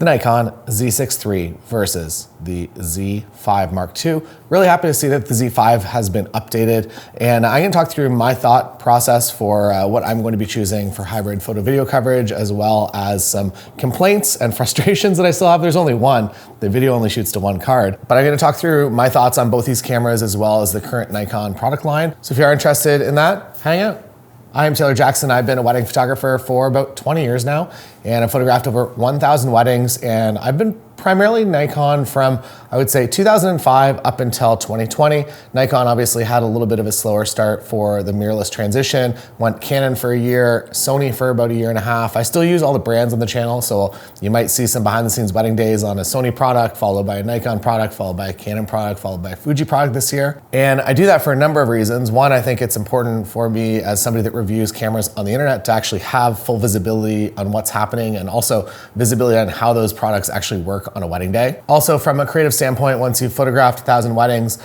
the Nikon Z6 III versus the Z5 Mark II. Really happy to see that the Z5 has been updated, and I'm going to talk through my thought process for what I'm going to be choosing for hybrid photo video coverage, as well as some complaints and frustrations that I still have. There's only one. The video only shoots to one card, but I'm going to talk through my thoughts on both these cameras as well as the current Nikon product line. So if you are interested in that, hang out. I'm Taylor Jackson. I've been a wedding photographer for about 20 years now, and I've photographed over 1,000 weddings, and I've been primarily Nikon from, I would say, 2005 up until 2020. Nikon obviously had a little bit of a slower start for the mirrorless transition, went Canon for a year, Sony for about a year and a half. I still use all the brands on the channel, so you might see some behind the scenes wedding days on a Sony product, followed by a Nikon product, followed by a Canon product, followed by a Fuji product this year. And I do that for a number of reasons. One, I think it's important for me as somebody that reviews cameras on the internet to actually have full visibility on what's happening, and also visibility on how those products actually work on a wedding day. Also, from a creative standpoint, once you've photographed 1,000 weddings,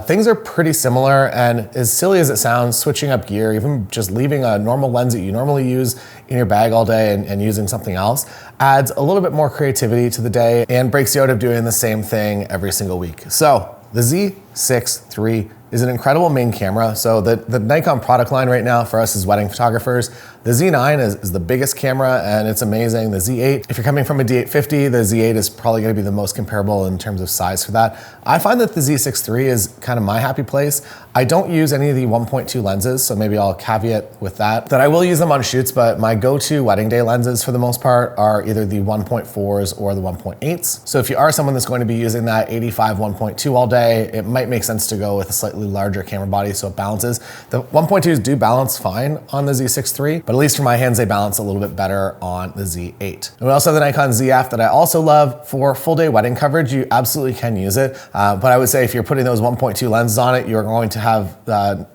things are pretty similar, and as silly as it sounds, switching up gear, even just leaving a normal lens that you normally use in your bag all day and using something else, adds a little bit more creativity to the day and breaks you out of doing the same thing every single week. So the Z6 III is an incredible main camera. So the Nikon product line right now for us as wedding photographers, the Z9 is the biggest camera and it's amazing. The Z8, if you're coming from a D850, the Z8 is probably gonna be the most comparable in terms of size for that. I find that the Z6 III is kind of my happy place. I don't use any of the 1.2 lenses, so maybe I'll caveat with that I will use them on shoots, but my go-to wedding day lenses for the most part are either the 1.4s or the 1.8s. So if you are someone that's going to be using that 85 1.2 all day, it might make sense to go with a slightly larger camera body so it balances. The 1.2s do balance fine on the Z6 III, but at least for my hands, they balance a little bit better on the Z8. And we also have the Nikon ZF that I also love for full day wedding coverage. You absolutely can use it, but I would say if you're putting those 1.2 lenses on it, you're going to have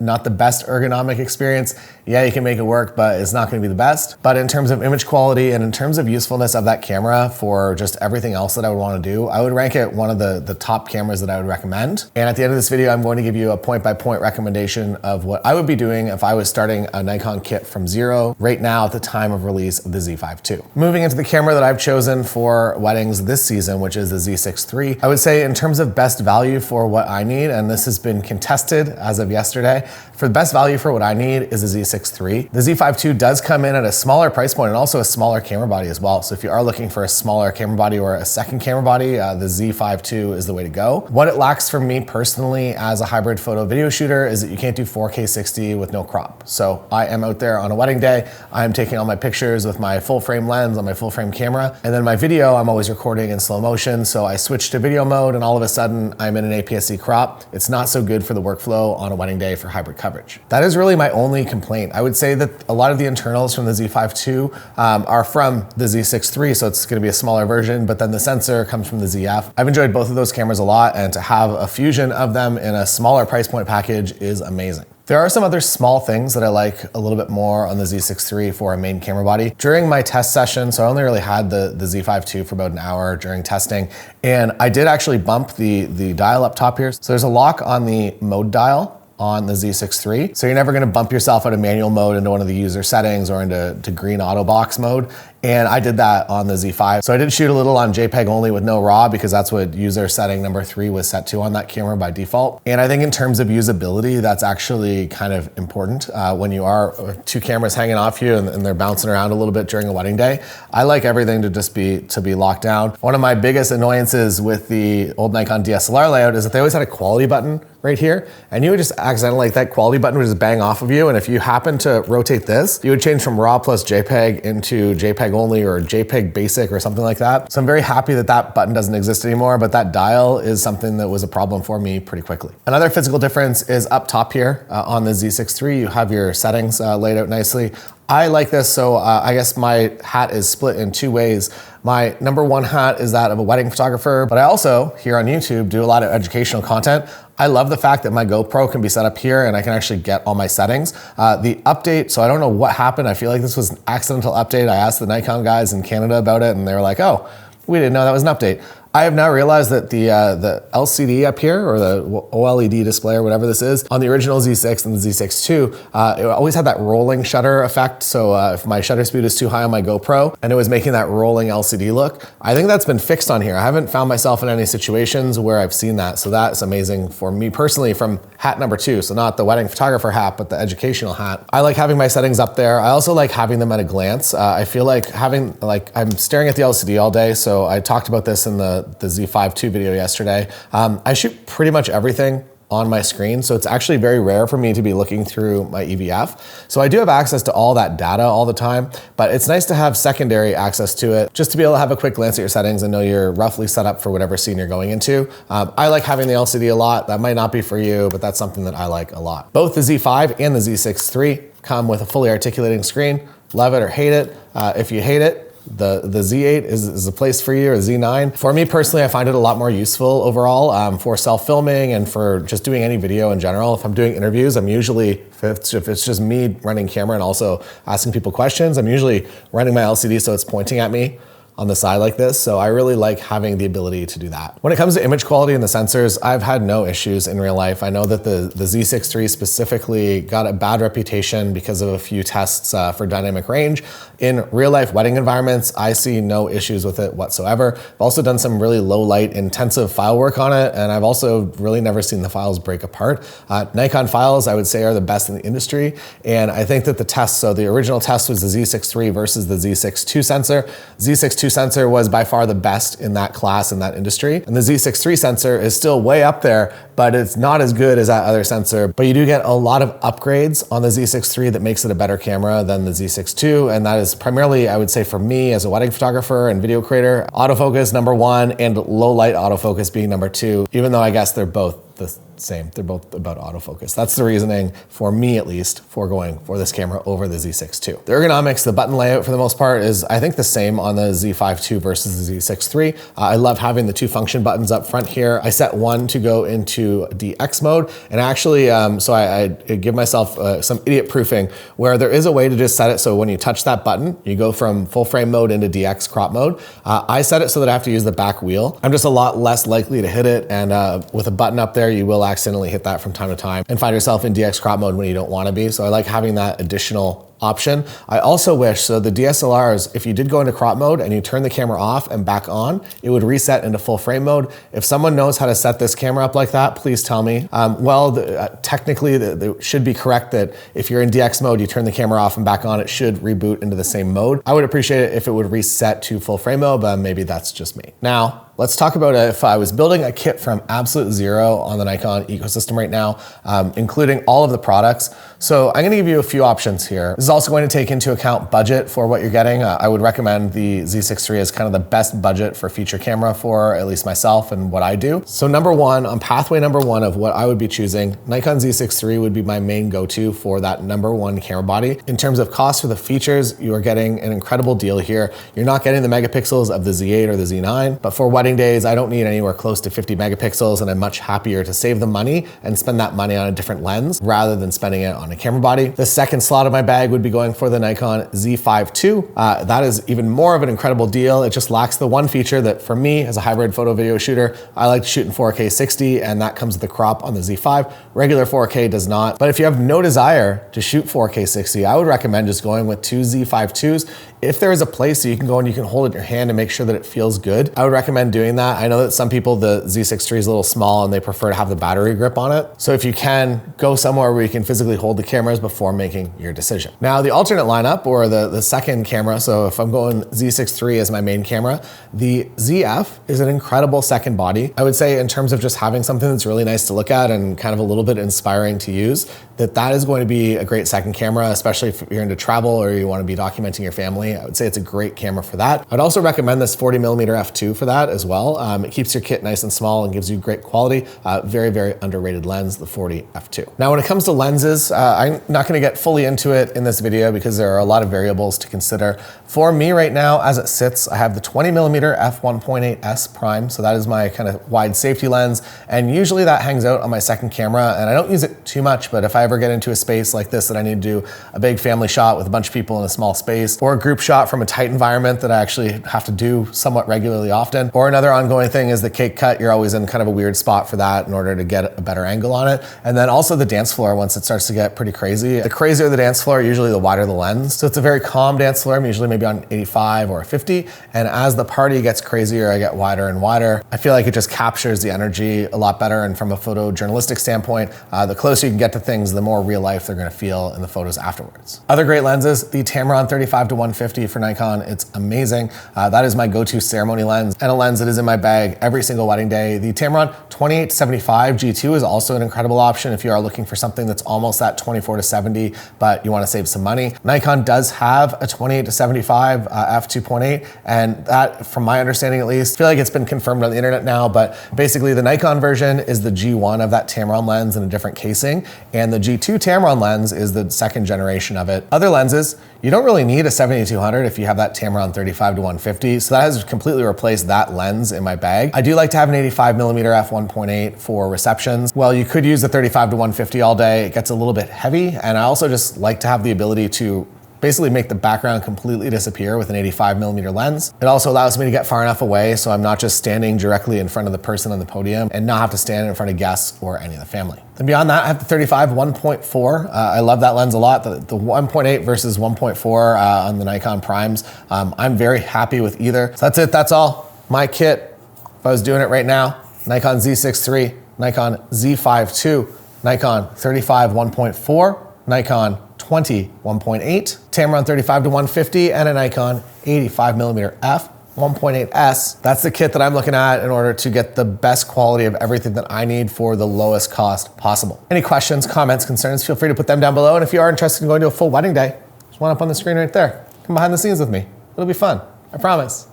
not the best ergonomic experience. Yeah, you can make it work, but it's not going to be the best. But in terms of image quality and in terms of usefulness of that camera for just everything else that I would want to do, I would rank it one of the top cameras that I would recommend. And at the end of this video, I'm going to give you a point-by-point recommendation of what I would be doing if I was starting a Nikon kit from zero right now at the time of release of the Z5 II. Moving into the camera that I've chosen for weddings this season, which is the Z6 III, I would say in terms of best value for what I need, and this has been contested as of yesterday, for the best value for what I need is the Z6 III. The Z5 II does come in at a smaller price point and also a smaller camera body as well. So if you are looking for a smaller camera body or a second camera body, the Z5 II is the way to go. What it lacks for me personally as a hybrid photo video shooter is that you can't do 4K 60 with no crop. So I am out there on a wedding day, I am taking all my pictures with my full frame lens on my full frame camera, and then my video I'm always recording in slow motion. So I switch to video mode and all of a sudden I'm in an APS-C crop. It's not so good for the workflow on a wedding day for hybrid coverage. That is really my only complaint. I would say that a lot of the internals from the Z5 II are from the Z6 III, so it's gonna be a smaller version, but then the sensor comes from the ZF. I've enjoyed both of those cameras a lot, and to have a fusion of them in a smaller price point package is amazing. There are some other small things that I like a little bit more on the Z6 III for a main camera body. During my test session, so I only really had the Z5 II for about an hour during testing, and I did actually bump the dial up top here. So there's a lock on the mode dial on the Z6 III. So you're never gonna bump yourself out of manual mode into one of the user settings or into green auto box mode. And I did that on the Z5. So I did shoot a little on JPEG only with no RAW because that's what user setting number 3 was set to on that camera by default. And I think in terms of usability, that's actually kind of important when you are two cameras hanging off you and they're bouncing around a little bit during a wedding day. I like everything to just be locked down. One of my biggest annoyances with the old Nikon DSLR layout is that they always had a quality button right here, and you would just accidentally, like that quality button would just bang off of you, and if you happen to rotate this, you would change from RAW plus JPEG into JPEG only or JPEG basic or something like that. So I'm very happy that that button doesn't exist anymore, but that dial is something that was a problem for me pretty quickly. Another physical difference is up top here on the Z6 III, you have your settings laid out nicely. I like this, so I guess my hat is split in two ways. My number one hat is that of a wedding photographer, but I also, here on YouTube, do a lot of educational content. I love the fact that my GoPro can be set up here and I can actually get all my settings. The update, so I don't know what happened. I feel like this was an accidental update. I asked the Nikon guys in Canada about it and they were like, oh, we didn't know that was an update. I have now realized that the LCD up here, or the OLED display, or whatever this is, on the original Z6 and the Z6 II, it always had that rolling shutter effect. So if my shutter speed is too high on my GoPro and it was making that rolling LCD look, I think that's been fixed on here. I haven't found myself in any situations where I've seen that. So that's amazing for me personally from hat number 2. So not the wedding photographer hat, but the educational hat. I like having my settings up there. I also like having them at a glance. I feel like I'm staring at the LCD all day. So I talked about this in the Z5 II video yesterday. I shoot pretty much everything on my screen. So it's actually very rare for me to be looking through my EVF. So I do have access to all that data all the time, but it's nice to have secondary access to it, just to be able to have a quick glance at your settings and know you're roughly set up for whatever scene you're going into. I like having the LCD a lot. That might not be for you, but that's something that I like a lot. Both the Z5 and the Z6 III come with a fully articulating screen. Love it or hate it. If you hate it, the Z8 is a place for you, or Z9. For me personally, I find it a lot more useful overall for self-filming and for just doing any video in general. If I'm doing interviews, I'm usually, if it's just me running camera and also asking people questions, I'm usually running my LCD so it's pointing at me on the side like this. So I really like having the ability to do that. When it comes to image quality and the sensors, I've had no issues in real life. I know that the Z6 III specifically got a bad reputation because of a few tests for dynamic range. In real life wedding environments, I see no issues with it whatsoever. I've also done some really low light intensive file work on it, and I've also really never seen the files break apart. Nikon files, I would say, are the best in the industry. And I think that the tests, so the original test was the Z6 III versus the Z6 II sensor. Z6 II sensor was by far the best in that class, in that industry. And the Z6 III sensor is still way up there, but it's not as good as that other sensor. But you do get a lot of upgrades on the Z6 III that makes it a better camera than the Z6 II. And that is primarily, I would say, for me as a wedding photographer and video creator, autofocus number 1 and low light autofocus being number 2, even though I guess they're both the same. They're both about autofocus. That's the reasoning, for me at least, for going for this camera over the Z6 II. The ergonomics, the button layout for the most part is, I think, the same on the Z5 II versus the Z6 III. I love having the 2 function buttons up front here. I set one to go into DX mode, and actually, so I give myself some idiot proofing where there is a way to just set it so when you touch that button, you go from full frame mode into DX crop mode. I set it so that I have to use the back wheel. I'm just a lot less likely to hit it, and with a button up there, you will accidentally hit that from time to time and find yourself in DX crop mode when you don't want to be. So I like having that additional option. I also wish, so the DSLRs, if you did go into crop mode and you turn the camera off and back on, it would reset into full frame mode. If someone knows how to set this camera up like that, please tell me. Technically, it should be correct that if you're in DX mode, you turn the camera off and back on, it should reboot into the same mode. I would appreciate it if it would reset to full frame mode, but maybe that's just me. Now, let's talk about if I was building a kit from absolute zero on the Nikon ecosystem right now, including all of the products. So I'm gonna give you a few options here. This is also going to take into account budget for what you're getting. I would recommend the Z6 III as kind of the best budget for feature camera for at least myself and what I do. So number 1, on pathway number 1 of what I would be choosing, Nikon Z6 III would be my main go-to for that number 1 camera body. In terms of cost for the features, you are getting an incredible deal here. You're not getting the megapixels of the Z8 or the Z9, but for wedding days, I don't need anywhere close to 50 megapixels, and I'm much happier to save the money and spend that money on a different lens rather than spending it on a camera body. The second slot of my bag would be going for the Nikon Z5 II. That is even more of an incredible deal. It just lacks the one feature that for me as a hybrid photo video shooter, I like to shoot in 4K 60, and that comes with the crop on the Z5. Regular 4K does not. But if you have no desire to shoot 4K 60, I would recommend just going with 2 Z5 IIs. If there is a place that you can go and you can hold it in your hand and make sure that it feels good, I would recommend doing that. I know that some people, the Z6 III is a little small and they prefer to have the battery grip on it. So if you can, go somewhere where you can physically hold the cameras before making your decision. Now the alternate lineup, or the second camera, so if I'm going Z6 III as my main camera, the ZF is an incredible second body. I would say in terms of just having something that's really nice to look at and kind of a little bit inspiring to use, that is going to be a great second camera, especially if you're into travel or you want to be documenting your family. I would say it's a great camera for that. I'd also recommend this 40mm f2 for that as well. It keeps your kit nice and small and gives you great quality. Very, very underrated lens, the 40 f2. Now, when it comes to lenses, I'm not going to get fully into it in this video because there are a lot of variables to consider. For me right now, as it sits, I have the 20mm f1.8s prime. So that is my kind of wide safety lens. And usually that hangs out on my second camera, and I don't use it too much, but if I I ever get into a space like this that I need to do a big family shot with a bunch of people in a small space, or a group shot from a tight environment that I actually have to do somewhat regularly often. Or another ongoing thing is the cake cut. You're always in kind of a weird spot for that in order to get a better angle on it. And then also the dance floor, once it starts to get pretty crazy. The crazier the dance floor, usually the wider the lens. So it's a very calm dance floor. I'm usually maybe on 85 or 50. And as the party gets crazier, I get wider and wider. I feel like it just captures the energy a lot better. And from a photojournalistic standpoint, the closer you can get to things, the more real life they're gonna feel in the photos afterwards. Other great lenses, the Tamron 35-150 for Nikon. It's amazing. That is my go-to ceremony lens and a lens that is in my bag every single wedding day. The Tamron 28-75 G2 is also an incredible option if you are looking for something that's almost that 24-70, but you wanna save some money. Nikon does have a 28-75 f2.8, and that, from my understanding at least, I feel like it's been confirmed on the internet now, but basically the Nikon version is the G1 of that Tamron lens in a different casing, and the G2 Tamron lens is the second generation of it. Other lenses, you don't really need a 70-200 if you have that Tamron 35-150, so that has completely replaced that lens in my bag. I do like to have an 85mm f1.8 for receptions. Well, you could use the 35-150 all day. It gets a little bit heavy, and I also just like to have the ability to basically make the background completely disappear with an 85mm lens. It also allows me to get far enough away so I'm not just standing directly in front of the person on the podium and not have to stand in front of guests or any of the family. And beyond that, I have the 35-1.4. I love that lens a lot. The 1.8 versus 1.4 on the Nikon Primes. I'm very happy with either. So that's it, that's all. My kit, if I was doing it right now, Nikon Z6 III, Nikon Z5 II, Nikon 35-1.4, Nikon 20-1.8, Tamron 35-150, and a Nikon 85mm f1.8s. That's the kit that I'm looking at in order to get the best quality of everything that I need for the lowest cost possible. Any questions, comments, concerns, feel free to put them down below. And if you are interested in going to a full wedding day, there's one up on the screen right there. Come behind the scenes with me. It'll be fun, I promise.